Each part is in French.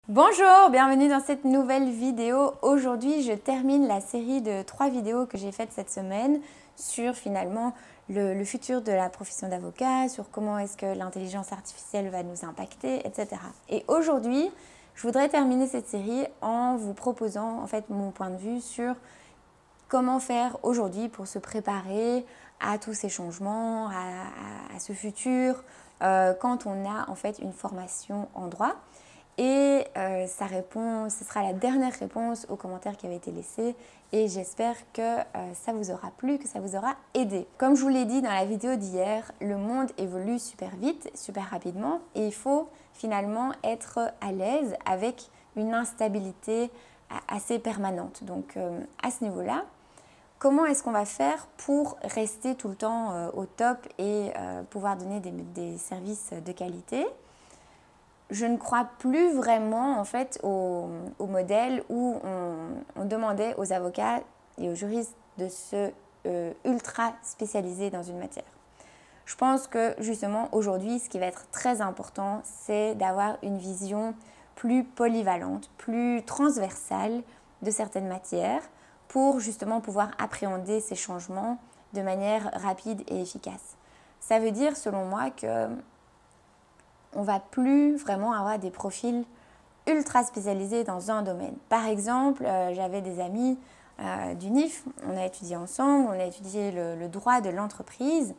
Bonjour, bienvenue dans cette nouvelle vidéo. Aujourd'hui, je termine la série de 3 vidéos que j'ai faites cette semaine sur finalement le futur de la profession d'avocat, sur comment est-ce que l'intelligence artificielle va nous impacter, etc. Et aujourd'hui, je voudrais terminer cette série en vous proposant en fait mon point de vue sur comment faire aujourd'hui pour se préparer à tous ces changements, à ce futur, quand on a en fait une formation en droit. Et ce sera la dernière réponse aux commentaires qui avaient été laissés et j'espère que ça vous aura plu, que ça vous aura aidé. Comme je vous l'ai dit dans la vidéo d'hier, le monde évolue super vite, super rapidement et il faut finalement être à l'aise avec une instabilité assez permanente. Donc à ce niveau-là, comment est-ce qu'on va faire pour rester tout le temps au top et pouvoir donner des services de qualité ? Je ne crois plus vraiment en fait au modèle où on demandait aux avocats et aux juristes de se ultra spécialiser dans une matière. Je pense que justement aujourd'hui, ce qui va être très important, c'est d'avoir une vision plus polyvalente, plus transversale de certaines matières pour justement pouvoir appréhender ces changements de manière rapide et efficace. Ça veut dire, selon moi, que on ne va plus vraiment avoir des profils ultra spécialisés dans un domaine. Par exemple, j'avais des amis du NIF, on a étudié ensemble, on a étudié le droit de l'entreprise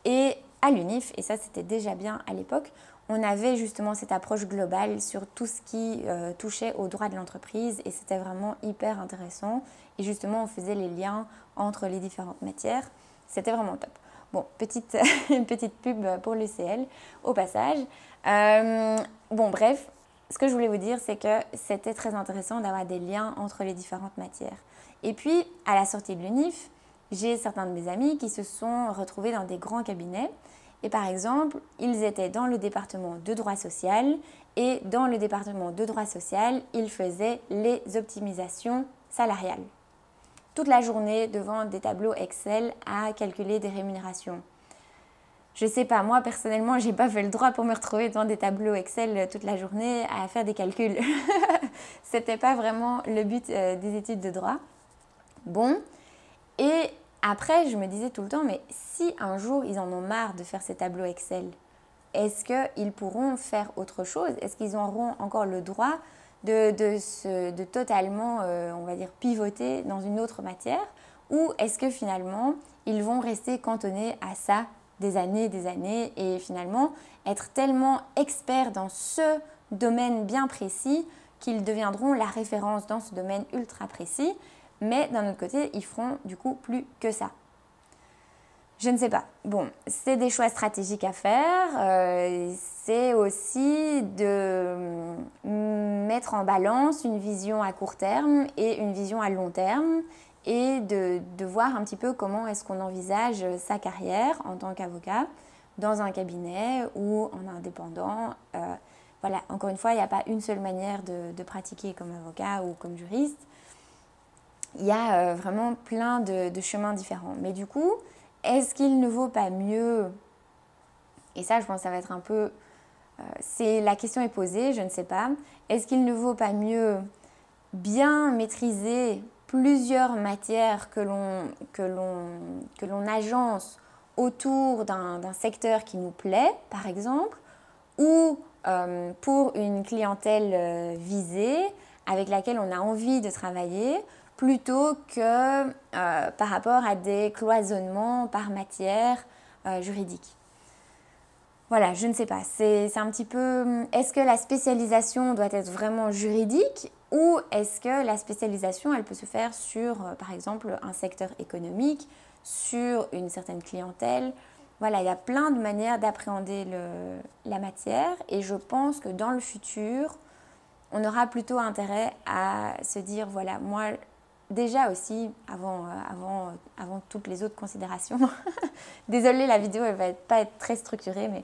et à l'UNIF, et ça c'était déjà bien à l'époque, on avait justement cette approche globale sur tout ce qui touchait au droit de l'entreprise et c'était vraiment hyper intéressant et justement on faisait les liens entre les différentes matières, c'était vraiment top. Bon, une petite pub pour l'UCL au passage. Bon, bref, ce que je voulais vous dire, c'est que c'était très intéressant d'avoir des liens entre les différentes matières. Et puis, à la sortie de l'UNIF, j'ai certains de mes amis qui se sont retrouvés dans des grands cabinets. Et par exemple, ils étaient dans le département de droit social et dans le département de droit social, ils faisaient les optimisations salariales. Toute la journée devant des tableaux Excel à calculer des rémunérations. Je sais pas, moi personnellement, j'ai pas fait le droit pour me retrouver devant des tableaux Excel toute la journée à faire des calculs. C'était pas vraiment le but des études de droit. Bon, et après, je me disais tout le temps, mais si un jour ils en ont marre de faire ces tableaux Excel, est-ce qu'ils pourront faire autre chose? Est-ce qu'ils auront encore le droit de totalement, on va dire, pivoter dans une autre matière? Ou est-ce que finalement, ils vont rester cantonnés à ça des années et finalement être tellement experts dans ce domaine bien précis qu'ils deviendront la référence dans ce domaine ultra précis, mais d'un autre côté, ils feront du coup plus que ça. Je ne sais pas. Bon, c'est des choix stratégiques à faire. C'est aussi de mettre en balance une vision à court terme et une vision à long terme et de voir un petit peu comment est-ce qu'on envisage sa carrière en tant qu'avocat dans un cabinet ou en indépendant. Voilà, encore une fois, il n'y a pas une seule manière de pratiquer comme avocat ou comme juriste. Il y a vraiment plein de chemins différents. Mais du coup, est-ce qu'il ne vaut pas mieux, et ça je pense que ça va être un peu, la question est posée, je ne sais pas, est-ce qu'il ne vaut pas mieux bien maîtriser plusieurs matières que l'on agence autour d'un secteur qui nous plaît, par exemple, ou pour une clientèle visée avec laquelle on a envie de travailler, plutôt que par rapport à des cloisonnements par matière juridique. Voilà, je ne sais pas. C'est un petit peu... Est-ce que la spécialisation doit être vraiment juridique ou est-ce que la spécialisation, elle peut se faire sur, par exemple, un secteur économique, sur une certaine clientèle? Voilà, il y a plein de manières d'appréhender la matière et je pense que dans le futur, on aura plutôt intérêt à se dire, voilà, moi... Déjà aussi, avant toutes les autres considérations, désolée la vidéo elle va pas être très structurée, mais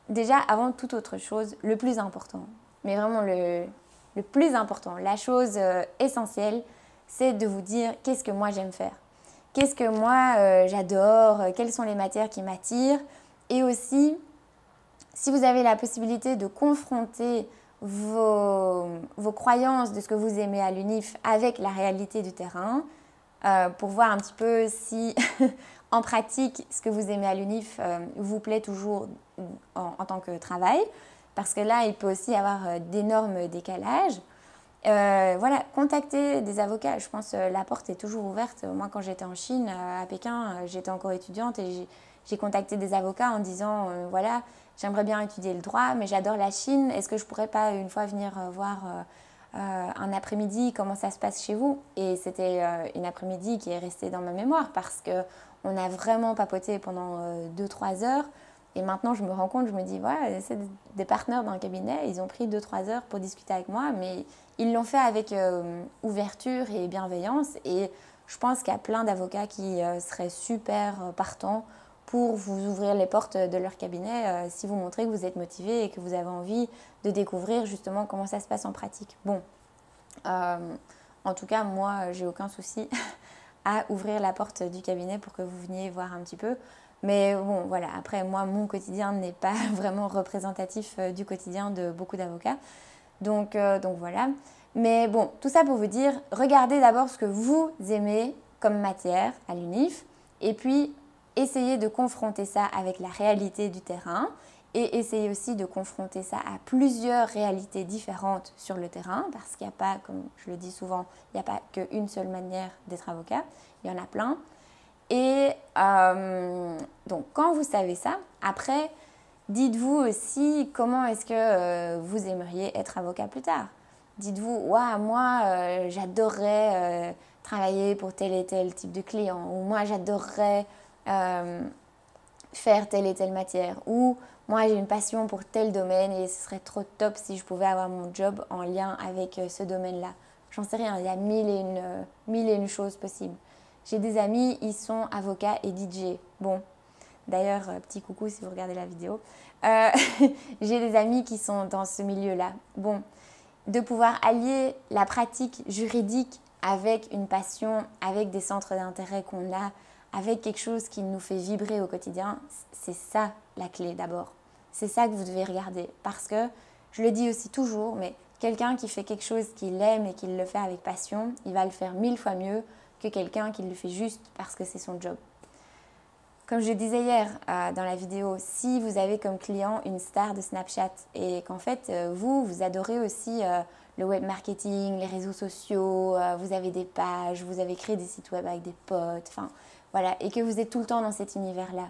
déjà avant toute autre chose, le plus important, mais vraiment le plus important, la chose essentielle, c'est de vous dire qu'est-ce que moi j'aime faire, qu'est-ce que moi j'adore, quelles sont les matières qui m'attirent, et aussi si vous avez la possibilité de confronter vos croyances de ce que vous aimez à l'UNIF avec la réalité du terrain pour voir un petit peu si en pratique ce que vous aimez à l'UNIF vous plaît toujours en tant que travail, parce que là il peut aussi y avoir d'énormes décalages. Voilà, contactez des avocats. Je pense que la porte est toujours ouverte. Moi, quand j'étais en Chine, à Pékin, j'étais encore étudiante et j'ai contacté des avocats en disant voilà, j'aimerais bien étudier le droit, mais j'adore la Chine. Est-ce que je pourrais pas une fois venir voir un après-midi comment ça se passe chez vous? Et c'était une après-midi qui est restée dans ma mémoire parce qu'on a vraiment papoté pendant 2-3 heures. Et maintenant, je me rends compte, je me dis, voilà, c'est des partenaires dans le cabinet, ils ont pris 2-3 heures pour discuter avec moi, mais ils l'ont fait avec ouverture et bienveillance. Et je pense qu'il y a plein d'avocats qui seraient super partants pour vous ouvrir les portes de leur cabinet si vous montrez que vous êtes motivé et que vous avez envie de découvrir justement comment ça se passe en pratique. Bon, en tout cas, moi, j'ai aucun souci à ouvrir la porte du cabinet pour que vous veniez voir un petit peu. Mais bon, voilà, après, moi, mon quotidien n'est pas vraiment représentatif du quotidien de beaucoup d'avocats. Donc voilà. Mais bon, tout ça pour vous dire, regardez d'abord ce que vous aimez comme matière à l'UNIF et puis essayez de confronter ça avec la réalité du terrain et essayez aussi de confronter ça à plusieurs réalités différentes sur le terrain parce qu'il n'y a pas, comme je le dis souvent, il n'y a pas qu'une seule manière d'être avocat, il y en a plein. Et donc, quand vous savez ça, après, dites-vous aussi comment est-ce que vous aimeriez être avocat plus tard. Dites-vous, ouais, moi, j'adorerais travailler pour tel et tel type de client, ou moi, j'adorerais faire telle et telle matière, ou moi, j'ai une passion pour tel domaine et ce serait trop top si je pouvais avoir mon job en lien avec ce domaine-là. J'en sais rien, il y a mille et une choses possibles. J'ai des amis, ils sont avocats et DJ. Bon, d'ailleurs, petit coucou si vous regardez la vidéo. J'ai des amis qui sont dans ce milieu-là. Bon, de pouvoir allier la pratique juridique avec une passion, avec des centres d'intérêt qu'on a, avec quelque chose qui nous fait vibrer au quotidien, c'est ça la clé d'abord. C'est ça que vous devez regarder. Parce que, je le dis aussi toujours, mais quelqu'un qui fait quelque chose qu'il aime et qui le fait avec passion, il va le faire 1000 fois mieux que quelqu'un qui le fait juste parce que c'est son job. Comme je disais hier dans la vidéo, si vous avez comme client une star de Snapchat et qu'en fait vous adorez aussi le web marketing, les réseaux sociaux, vous avez des pages, vous avez créé des sites web avec des potes, enfin voilà, et que vous êtes tout le temps dans cet univers-là,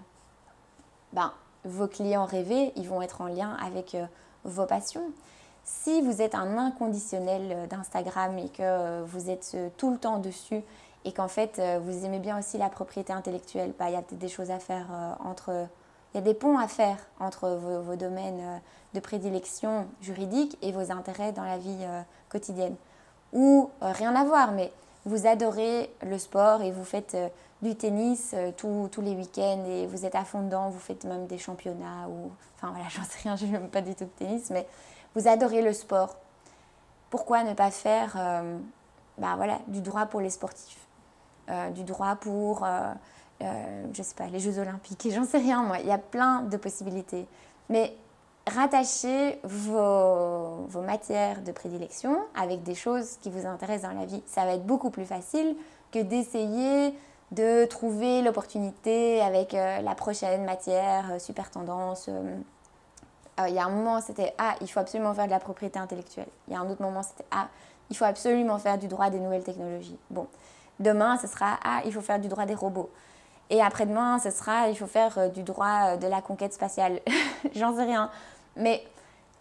ben, vos clients rêvés, ils vont être en lien avec vos passions. Si vous êtes un inconditionnel d'Instagram et que vous êtes tout le temps dessus, et qu'en fait, vous aimez bien aussi la propriété intellectuelle, bah, il y a peut-être des choses à faire il y a des ponts à faire entre vos domaines de prédilection juridique et vos intérêts dans la vie quotidienne. Ou rien à voir, mais vous adorez le sport et vous faites du tennis tous les week-ends et vous êtes à fond dedans, vous faites même des championnats ou... Enfin voilà, j'en sais rien, je n'aime pas du tout de tennis, mais vous adorez le sport. Pourquoi ne pas faire bah, voilà, du droit pour les sportifs? Du droit pour, je sais pas, les Jeux Olympiques, et j'en sais rien moi, il y a plein de possibilités. Mais rattachez vos matières de prédilection avec des choses qui vous intéressent dans la vie. Ça va être beaucoup plus facile que d'essayer de trouver l'opportunité avec la prochaine matière, super tendance. Il y a un moment, c'était « Ah, il faut absolument faire de la propriété intellectuelle ». Il y a un autre moment, c'était « Ah, il faut absolument faire du droit des nouvelles technologies ». Bon. Demain, ce sera « Ah, il faut faire du droit des robots ». Et après-demain, ce sera « Il faut faire du droit de la conquête spatiale ». J'en sais rien. Mais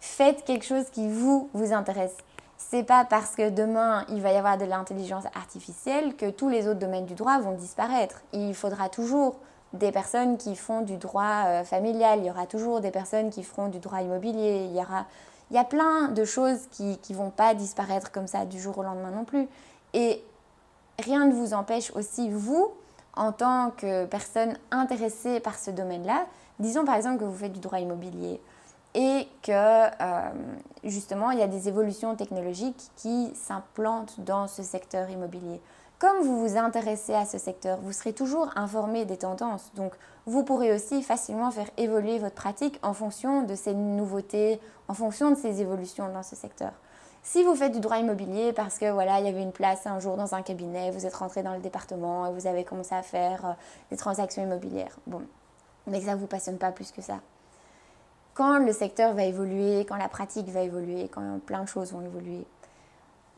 faites quelque chose qui vous intéresse. C'est pas parce que demain, il va y avoir de l'intelligence artificielle que tous les autres domaines du droit vont disparaître. Il faudra toujours des personnes qui font du droit familial. Il y aura toujours des personnes qui feront du droit immobilier. Il y a plein de choses qui ne vont pas disparaître comme ça du jour au lendemain non plus. Et rien ne vous empêche aussi, vous, en tant que personne intéressée par ce domaine-là, disons par exemple que vous faites du droit immobilier et que justement il y a des évolutions technologiques qui s'implantent dans ce secteur immobilier. Comme vous vous intéressez à ce secteur, vous serez toujours informé des tendances. Donc, vous pourrez aussi facilement faire évoluer votre pratique en fonction de ces nouveautés, en fonction de ces évolutions dans ce secteur. Si vous faites du droit immobilier parce que voilà, il y avait une place un jour dans un cabinet, vous êtes rentré dans le département et vous avez commencé à faire des transactions immobilières, bon, mais que ça ne vous passionne pas plus que ça. Quand le secteur va évoluer, quand la pratique va évoluer, quand plein de choses vont évoluer,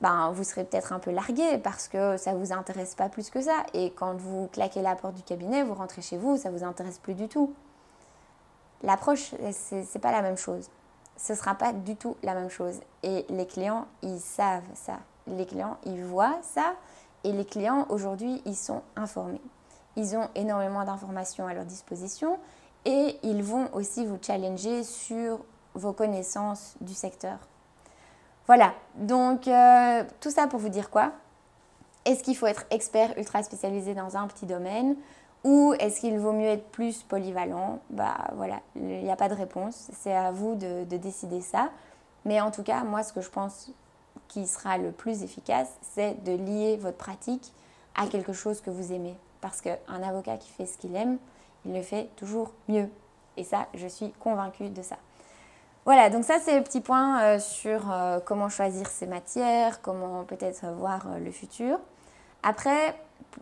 ben, vous serez peut-être un peu largué parce que ça ne vous intéresse pas plus que ça. Et quand vous claquez la porte du cabinet, vous rentrez chez vous, ça ne vous intéresse plus du tout. L'approche, ce n'est pas la même chose. Ce ne sera pas du tout la même chose. Et les clients, ils savent ça. Les clients, ils voient ça. Et les clients, aujourd'hui, ils sont informés. Ils ont énormément d'informations à leur disposition et ils vont aussi vous challenger sur vos connaissances du secteur. Voilà, donc tout ça pour vous dire quoi? Est-ce qu'il faut être expert ultra spécialisé dans un petit domaine ou est-ce qu'il vaut mieux être plus polyvalent? Bah voilà, il n'y a pas de réponse, c'est à vous de décider ça. Mais en tout cas, moi ce que je pense qui sera le plus efficace, c'est de lier votre pratique à quelque chose que vous aimez. Parce qu'un avocat qui fait ce qu'il aime, il le fait toujours mieux. Et ça, je suis convaincue de ça. Voilà, donc ça c'est le petit point sur comment choisir ses matières, comment peut-être voir le futur. Après,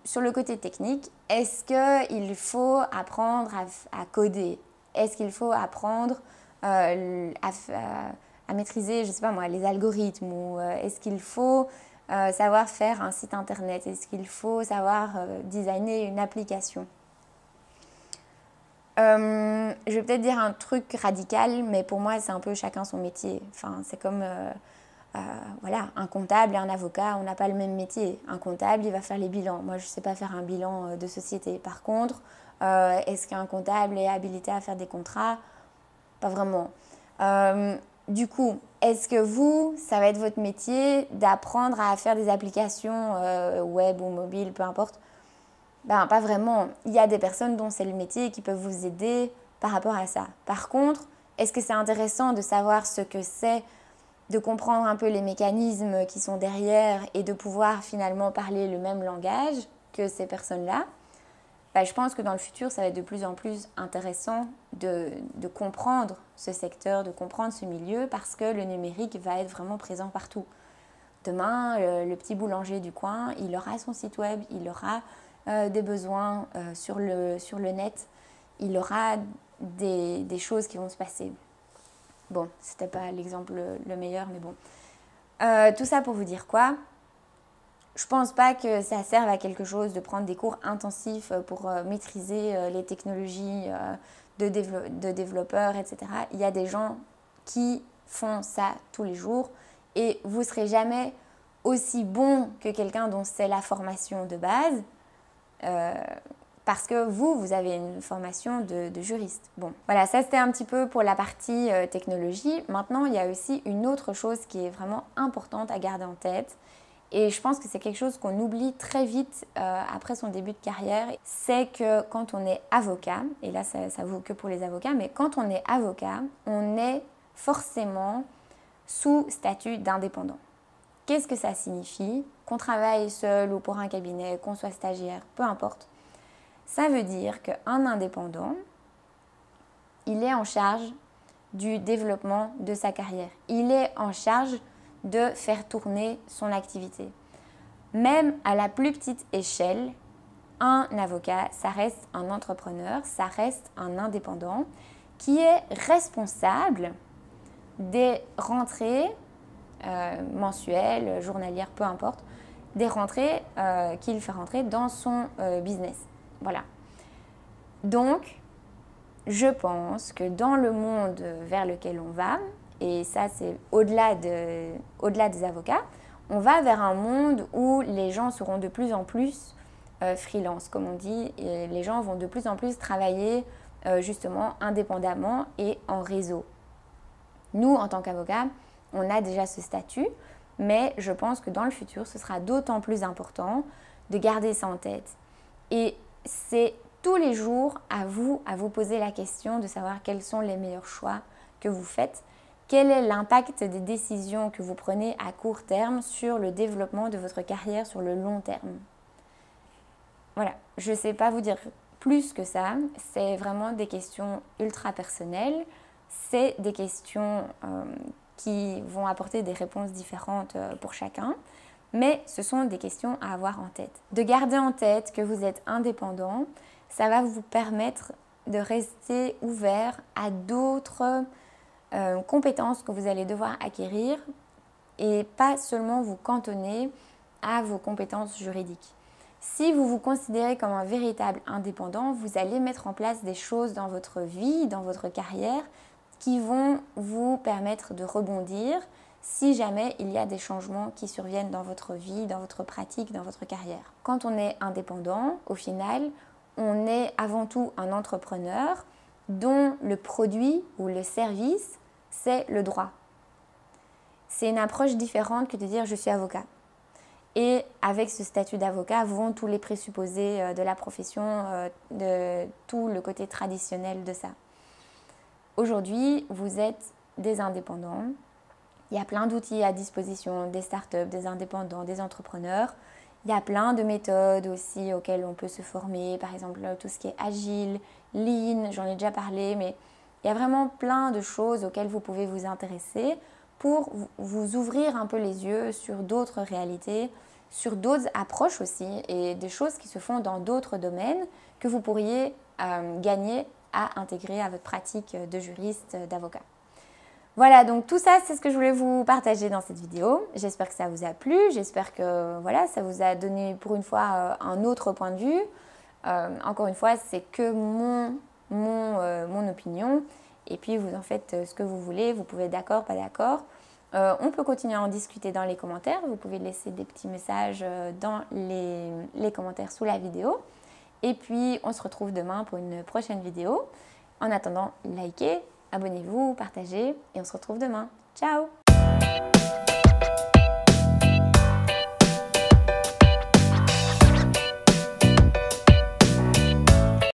sur le côté technique, est-ce qu'il faut apprendre à coder? Est-ce qu'il faut apprendre à maîtriser, je ne sais pas moi, les algorithmes? Ou est-ce qu'il faut savoir faire un site internet? Est-ce qu'il faut savoir designer une application? Je vais peut-être dire un truc radical, mais pour moi, c'est un peu chacun son métier. Enfin, c'est comme voilà, un comptable et un avocat, on n'a pas le même métier. Un comptable, il va faire les bilans. Moi, je ne sais pas faire un bilan de société. Par contre, est-ce qu'un comptable est habilité à faire des contrats? Pas vraiment. Du coup, est-ce que vous, ça va être votre métier d'apprendre à faire des applications web ou mobiles, peu importe? Ben, pas vraiment. Il y a des personnes dont c'est le métier et qui peuvent vous aider par rapport à ça. Par contre, est-ce que c'est intéressant de savoir ce que c'est, de comprendre un peu les mécanismes qui sont derrière et de pouvoir finalement parler le même langage que ces personnes-là? Ben, je pense que dans le futur, ça va être de plus en plus intéressant de comprendre ce secteur, de comprendre ce milieu parce que le numérique va être vraiment présent partout. Demain, le petit boulanger du coin, il aura son site web, il aura des besoins sur le net, il aura des choses qui vont se passer. Bon, c'était pas l'exemple le meilleur, mais bon. Tout ça pour vous dire quoi? Je pense pas que ça serve à quelque chose de prendre des cours intensifs pour maîtriser les technologies de développeurs, etc. Il y a des gens qui font ça tous les jours et vous ne serez jamais aussi bon que quelqu'un dont c'est la formation de base. Parce que vous avez une formation de juriste. Bon, voilà, ça c'était un petit peu pour la partie technologie. Maintenant, il y a aussi une autre chose qui est vraiment importante à garder en tête. Et je pense que c'est quelque chose qu'on oublie très vite après son début de carrière. C'est que quand on est avocat, et là ça vaut que pour les avocats, mais quand on est avocat, on est forcément sous statut d'indépendant. Qu'est-ce que ça signifie? Qu'on travaille seul ou pour un cabinet, qu'on soit stagiaire, peu importe. Ça veut dire qu'un indépendant, il est en charge du développement de sa carrière. Il est en charge de faire tourner son activité. Même à la plus petite échelle, un avocat, ça reste un entrepreneur, ça reste un indépendant qui est responsable des rentrées mensuelles, journalières, peu importe, des rentrées qu'il fait rentrer dans son business. Voilà. Donc, je pense que dans le monde vers lequel on va, et ça c'est au-delà des avocats, on va vers un monde où les gens seront de plus en plus freelance, comme on dit, et les gens vont de plus en plus travailler justement indépendamment et en réseau. Nous, en tant qu'avocats, on a déjà ce statut, mais je pense que dans le futur, ce sera d'autant plus important de garder ça en tête. Et c'est tous les jours à vous poser la question de savoir quels sont les meilleurs choix que vous faites, quel est l'impact des décisions que vous prenez à court terme sur le développement de votre carrière sur le long terme. Voilà, je ne sais pas vous dire plus que ça. C'est vraiment des questions ultra personnelles. C'est des questions qui vont apporter des réponses différentes pour chacun. Mais ce sont des questions à avoir en tête. De garder en tête que vous êtes indépendant, ça va vous permettre de rester ouvert à d'autres compétences que vous allez devoir acquérir et pas seulement vous cantonner à vos compétences juridiques. Si vous vous considérez comme un véritable indépendant, vous allez mettre en place des choses dans votre vie, dans votre carrière, qui vont vous permettre de rebondir si jamais il y a des changements qui surviennent dans votre vie, dans votre pratique, dans votre carrière. Quand on est indépendant, au final, on est avant tout un entrepreneur dont le produit ou le service, c'est le droit. C'est une approche différente que de dire je suis avocat. Et avec ce statut d'avocat vont tous les présupposés de la profession, de tout le côté traditionnel de ça. Aujourd'hui, vous êtes des indépendants. Il y a plein d'outils à disposition, des startups, des indépendants, des entrepreneurs. Il y a plein de méthodes aussi auxquelles on peut se former. Par exemple, tout ce qui est agile, lean, j'en ai déjà parlé, mais il y a vraiment plein de choses auxquelles vous pouvez vous intéresser pour vous ouvrir un peu les yeux sur d'autres réalités, sur d'autres approches aussi et des choses qui se font dans d'autres domaines que vous pourriez gagner à intégrer à votre pratique de juriste, d'avocat. Voilà, donc tout ça, c'est ce que je voulais vous partager dans cette vidéo. J'espère que ça vous a plu, j'espère que voilà, ça vous a donné pour une fois un autre point de vue. Encore une fois, c'est que mon opinion. Et puis, vous en faites ce que vous voulez. Vous pouvez être d'accord, pas d'accord. On peut continuer à en discuter dans les commentaires. Vous pouvez laisser des petits messages dans les commentaires sous la vidéo. Et puis, on se retrouve demain pour une prochaine vidéo. En attendant, likez, abonnez-vous, partagez et on se retrouve demain. Ciao!